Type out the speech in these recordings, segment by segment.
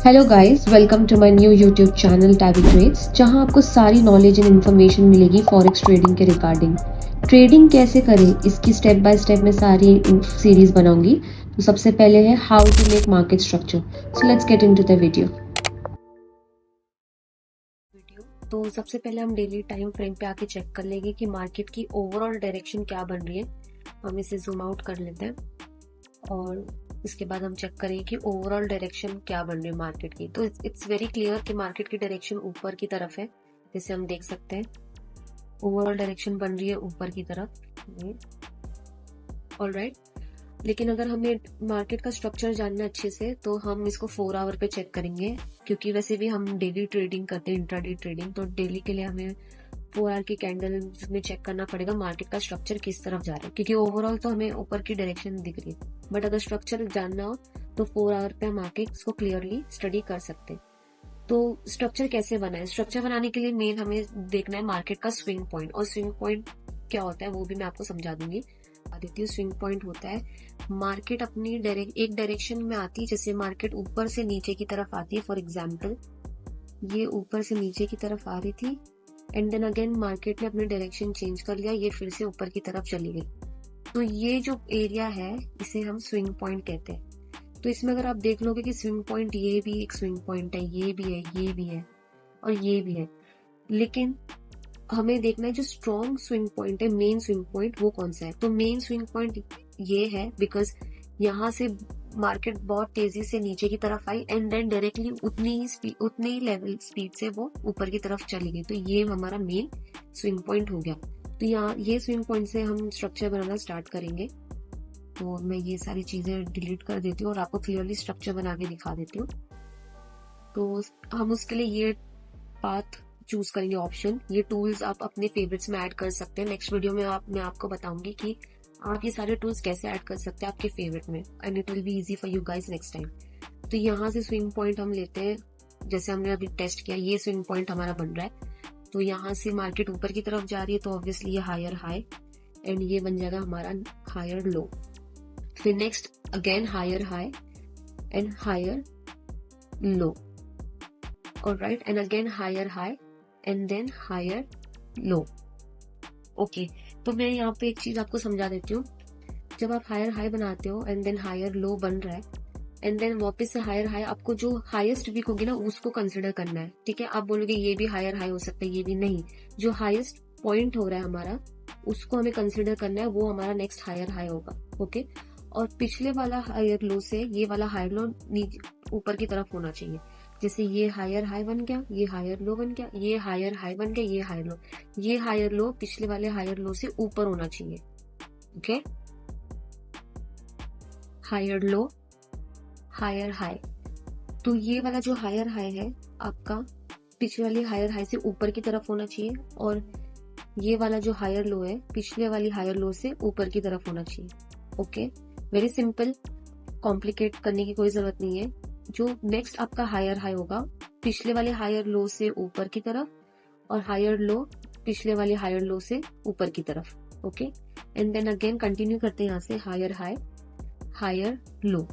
Hello guys, welcome to my new YouTube channel Tabby Trades, जहां आपको सारी knowledge and information मिलेगी forex trading के रिगार्डिंग। ट्रेडिंग कैसे करें इसकी स्टेप बाय स्टेप मैं सारी सीरीज बनाऊंगी। तो सबसे पहले है how to make market structure. So let's get into the video. तो सबसे पहले हम डेली टाइम फ्रेम पे आके चेक कर लेंगे कि मार्केट की ओवरऑल डायरेक्शन क्या बन रही है। हम इसे जूम आउट कर लेते हैं और इसके बाद हम चेक करें कि ओवरऑल डायरेक्शन क्या बन रही है मार्केट की। तो इट्स वेरी क्लियर कि मार्केट की डायरेक्शन ऊपर की तरफ है, जैसे हम देख सकते हैं ओवरऑल डायरेक्शन बन रही है ऊपर की तरफ। ऑलराइट, लेकिन अगर हमें मार्केट का स्ट्रक्चर जानना है अच्छे से तो हम इसको 4 आवर पे चेक करेंगे, क्योंकि वैसे भी हम डेली ट्रेडिंग करते हैं, इंट्राडे ट्रेडिंग। तो डेली के लिए हमें 4 आवर की कैंडल में चेक करना पड़ेगा मार्केट का स्ट्रक्चर किस तरफ जा रहा है, क्योंकि ओवरऑल तो हमें ऊपर की डायरेक्शन दिख रही है, बट अगर स्ट्रक्चर जानना हो तो 4 आवर पे हम आके इसको क्लियरली स्टडी कर सकते हैं। तो स्ट्रक्चर कैसे बना है? स्ट्रक्चर बनाने के लिए मेन हमें देखना है मार्केट का स्विंग पॉइंट, और स्विंग पॉइंट क्या होता है वो भी मैं आपको समझा दूंगी। देती हूँ। स्विंग पॉइंट होता है मार्केट अपनी एक डायरेक्शन में आती है, जैसे मार्केट ऊपर से नीचे की तरफ आती है। फॉर एग्जाम्पल ये ऊपर से नीचे की तरफ आ रही थी एंड देन अगेन मार्केट ने अपनी डायरेक्शन चेंज कर लिया, ये फिर से ऊपर की तरफ चली गई। तो ये जो एरिया है इसे हम स्विंग पॉइंट कहते हैं। तो इसमें अगर आप देख लोगे कि स्विंग पॉइंट, ये भी एक स्विंग पॉइंट है, ये भी है, ये भी है और ये भी है, लेकिन हमें देखना है जो स्ट्रॉन्ग स्विंग पॉइंट है, मेन स्विंग पॉइंट, वो कौन सा है। तो मेन स्विंग पॉइंट ये है, बिकॉज यहाँ से मार्केट बहुत तेजी से नीचे की तरफ आई एंड देन डायरेक्टली उतनी ही लेवल स्पीड से वो ऊपर की तरफ चली गई। तो ये हमारा मेन स्विंग पॉइंट हो गया। तो यहाँ ये स्विंग पॉइंट से हम स्ट्रक्चर बनाना स्टार्ट करेंगे। तो मैं ये सारी चीजें डिलीट कर देती हूँ और आपको क्लियरली स्ट्रक्चर बना के दिखा देती हूँ। तो हम उसके लिए ये पाथ चूज करेंगे, ऑप्शन। ये टूल्स आप अपने फेवरेट्स में ऐड कर सकते हैं। नेक्स्ट वीडियो में मैं आपको बताऊंगी कि आप ये सारे टूल्स कैसे ऐड कर सकते हैं आपके फेवरेट में, and it will be easy for you guys next time. तो यहाँ से स्विंग पॉइंट हम लेते हैं, जैसे हमने अभी टेस्ट किया, ये स्विंग पॉइंट हमारा बन रहा है। तो यहाँ से मार्केट ऊपर की तरफ जा रही है, तो ऑब्वियसली ये हायर हाई एंड ये बन जाएगा हमारा हायर लो। फिर next again higher high and higher low, alright, and again higher high and then higher low. Okay, तो मैं यहाँ पे एक चीज आपको समझा देती हूँ। जब आप हायर हाई बनाते हो एंड देन हायर लो बन रहा है एंड देन वापस से हायर हाई, आपको जो हाईएस्ट वीक होगी ना उसको कंसिडर करना है। ठीक है, आप बोलोगे ये भी हायर हाई हो सकता है, ये भी नहीं, जो हाईएस्ट पॉइंट हो रहा है हमारा उसको हमें कंसिडर करना है, वो हमारा नेक्स्ट हायर हाई होगा। ओके, और पिछले वाला हायर लो से ये वाला हायर लो ऊपर की तरफ होना चाहिए। जैसे ये हायर हाई बन गया, ये हायर लो बन गया, ये हायर हाई बन गया, ये हायर लो, ये हायर लो पिछले वाले हायर लो से ऊपर होना चाहिए। Okay, higher low higher high. तो ये वाला जो हायर हाई है आपका पिछले वाली हायर हाई से ऊपर की तरफ होना चाहिए, और ये वाला जो हायर लो है पिछले वाली हायर लो से ऊपर की तरफ होना चाहिए। ओके, वेरी सिंपल, कॉम्प्लिकेट करने की कोई जरूरत नहीं है। जो नेक्स्ट आपका हायर हाई होगा पिछले वाले हायर लो से ऊपर की तरफ, और हायर लो पिछले वाले हायर लो से ऊपर की तरफ। Okay, and then again continue करते हैं यहाँ से higher high higher low.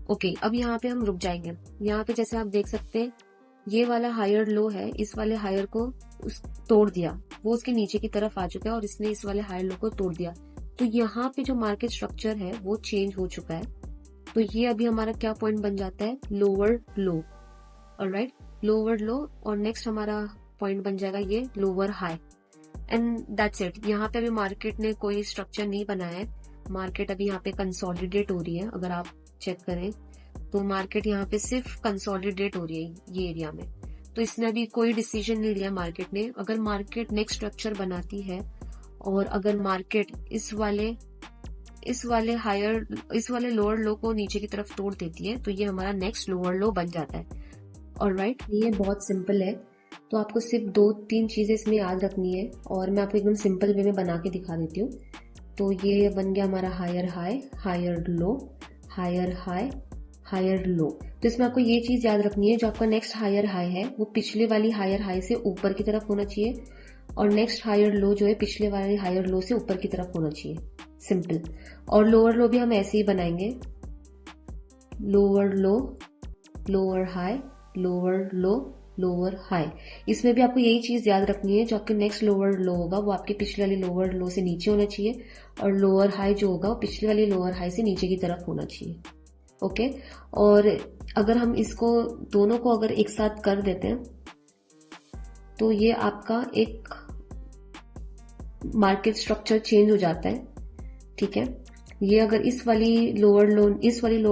Okay, अब यहाँ पे हम रुक जाएंगे। यहाँ पे जैसे आप देख सकते हैं ये वाला हायर लो है, इस वाले हायर को तोड़ दिया, वो उसके नीचे की तरफ आ चुका है और इसने इस वाले हायर लो को तोड़ दिया। तो यहाँ पे जो मार्केट स्ट्रक्चर है वो चेंज हो चुका है। तो ये अभी हमारा क्या पॉइंट बन जाता है, लोअर लो, ऑलराइट, लोअर लो, और नेक्स्ट हमारा पॉइंट बन जाएगा ये lower high, and that's it. यहाँ पे अभी मार्केट ने कोई स्ट्रक्चर नहीं बनाया है, मार्केट अभी यहाँ पे कंसोलिडेट हो रही है। अगर आप चेक करें तो मार्केट यहाँ पे सिर्फ कंसोलिडेट हो रही है ये एरिया में। तो इसने अभी कोई डिसीजन नहीं लिया मार्केट ने। अगर मार्केट नेक्स्ट स्ट्रक्चर बनाती है और अगर मार्केट इस वाले लोअर लो को नीचे की तरफ तोड़ देती है तो ये हमारा नेक्स्ट लोअर लो बन जाता है। ऑलराइट, ये बहुत सिंपल है। तो आपको सिर्फ 2-3 चीजें इसमें याद रखनी है और मैं आपको एकदम सिंपल वे में बना के दिखा देती हूँ। तो ये बन गया हमारा higher high higher low, higher high higher low. तो इसमें आपको ये चीज याद रखनी है, जो आपका नेक्स्ट हायर हाई है वो पिछले वाली हायर हाई से ऊपर की तरफ होना चाहिए, और नेक्स्ट हायर लो जो है पिछले वाले हायर लो से ऊपर की तरफ होना चाहिए। सिंपल। और लोअर लो भी हम ऐसे ही बनाएंगे, लोअर लो लोअर हाई, लोअर लो, लोअर हाई। इसमें भी आपको यही चीज याद रखनी है, जो आपके नेक्स्ट लोअर लो होगा वो आपके पिछले वाली लोअर लो से नीचे होना चाहिए, और लोअर हाई जो होगा वो पिछले वाली लोअर हाई से नीचे की तरफ होना चाहिए। ओके, और अगर हम इसको दोनों को अगर एक साथ कर देते हैं तो ये आपका एक मार्केट स्ट्रक्चर चेंज हो जाता है। ठीक है, ये अगर इस वाली लोअर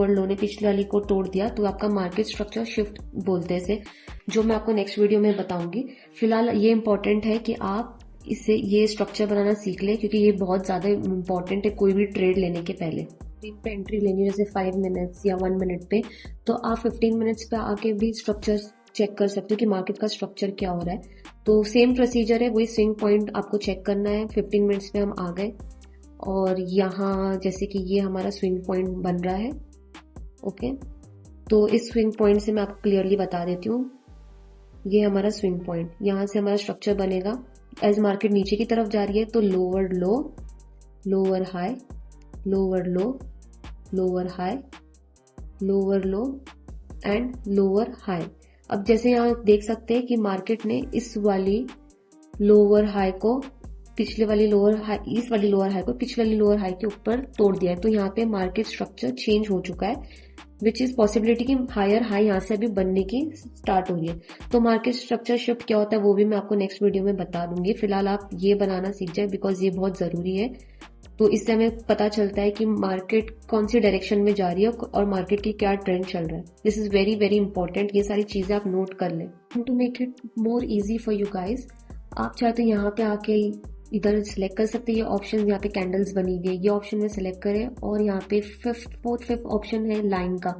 लो ने पिछले वाली को तोड़ दिया तो आपका मार्केट स्ट्रक्चर शिफ्ट बोलते हैं इसे, जो मैं आपको नेक्स्ट वीडियो में बताऊंगी। फिलहाल ये इंपॉर्टेंट है कि आप इससे ये स्ट्रक्चर बनाना सीख लें, क्योंकि ये बहुत ज्यादा इंपॉर्टेंट है कोई भी ट्रेड लेने के पहले। पे एंट्री लेनी है जैसे 5 मिनट्स या 1 मिनट पे, तो आप 15 मिनट्स पे आके भी स्ट्रक्चर चेक कर सकते हो कि मार्केट का स्ट्रक्चर क्या हो रहा है। तो सेम प्रोसीजर है, वही स्विंग पॉइंट आपको चेक करना है। 15 मिनट्स पे हम आ गए और यहाँ जैसे कि ये हमारा स्विंग पॉइंट बन रहा है। ओके, तो इस स्विंग पॉइंट से मैं आपको क्लियरली बता देती हूँ, ये हमारा स्विंग पॉइंट, यहाँ से हमारा स्ट्रक्चर बनेगा। एज मार्केट नीचे की तरफ जा रही है तो lower low, lower high, lower low, lower high, lower low and lower high. अब जैसे यहाँ देख सकते हैं कि मार्केट ने इस वाली लोअर हाई को पिछले वाली लोअर हाई, इस वाली लोअर हाई को पिछले वाली लोअर हाई के ऊपर तोड़ दिया है। तो यहाँ पे मार्केट स्ट्रक्चर चेंज हो चुका है, विच इज पॉसिबिलिटी कि हायर हाई यहाँ से अभी बनने की स्टार्ट हो रही है। तो मार्केट स्ट्रक्चर शिफ्ट क्या होता है वो भी मैं आपको नेक्स्ट वीडियो में बता दूंगी। फिलहाल आप ये बनाना सीख जाए, बिकॉज ये बहुत जरूरी है। तो इससे हमें पता चलता है कि मार्केट कौन सी डायरेक्शन में जा रही है और मार्केट की क्या ट्रेंड चल रहा है। This is very very important, ये सारी चीजें आप नोट कर लें। To make it more easy for you guys, आप चाहे तो यहाँ पे आके इधर सिलेक्ट कर सकते हैं। ये ऑप्शन यहाँ पे कैंडल्स बनी हुई है, ये ऑप्शन में सिलेक्ट करें और यहाँ पे फिफ्थ ऑप्शन है लाइन का।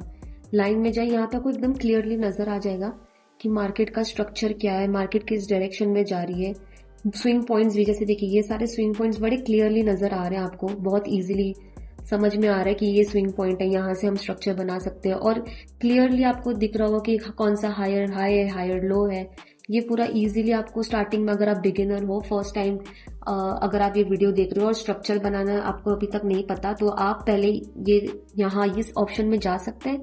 लाइन में जाए, यहाँ पे आपको एकदम क्लियरली नजर आ जाएगा कि मार्केट का स्ट्रक्चर क्या है, मार्केट किस डायरेक्शन में जा रही है। स्विंग पॉइंट्स भी जैसे देखिए, ये सारे स्विंग पॉइंट्स बड़े क्लियरली नजर आ रहे हैं आपको, बहुत इजीली समझ में आ रहा है कि ये स्विंग पॉइंट है, यहाँ से हम स्ट्रक्चर बना सकते हैं। और क्लियरली आपको दिख रहा होगा कि कौन सा हायर हाई है, हायर लो है। ये पूरा इजीली आपको स्टार्टिंग में, अगर आप बिगिनर हो, फर्स्ट टाइम अगर आप ये वीडियो देख रहे हो और स्ट्रक्चर बनाना आपको अभी तक नहीं पता, तो आप पहले ये यहाँ इस ऑप्शन में जा सकते हैं।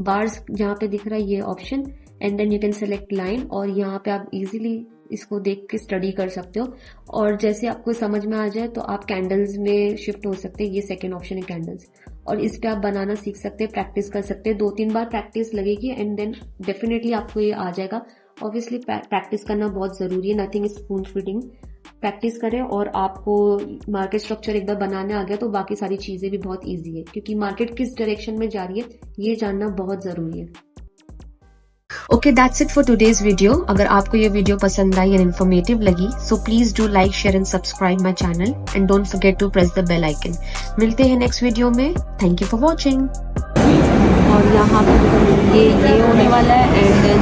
बार्स जहाँ पे दिख रहा है ये option, and then you can select line, और यहाँ पे आप इजीली इसको देख के स्टडी कर सकते हो। और जैसे आपको समझ में आ जाए तो आप कैंडल्स में शिफ्ट हो सकते हैं। ये सेकंड ऑप्शन है कैंडल्स, और इस पे आप बनाना सीख सकते हैं, प्रैक्टिस कर सकते हैं। 2-3 बार प्रैक्टिस लगेगी एंड देन डेफिनेटली आपको ये आ जाएगा। ऑब्वियसली प्रैक्टिस करना बहुत जरूरी है, nothing is spoon feeding. Practice करें और आपको मार्केट स्ट्रक्चर एक बार बनाने आ गया तो बाकी सारी चीजें भी बहुत ईजी है, क्योंकि मार्केट किस डायरेक्शन में जा रही है ये जानना बहुत जरूरी है। Okay, that's it for today's video. अगर आपको ये वीडियो पसंद आई एंड इन्फॉर्मेटिव लगी, so please do like, share and subscribe my channel and don't forget to press the bell icon. मिलते हैं नेक्स्ट वीडियो में। Thank you for watching. और यहाँ पे ये होने वाला है एंड देन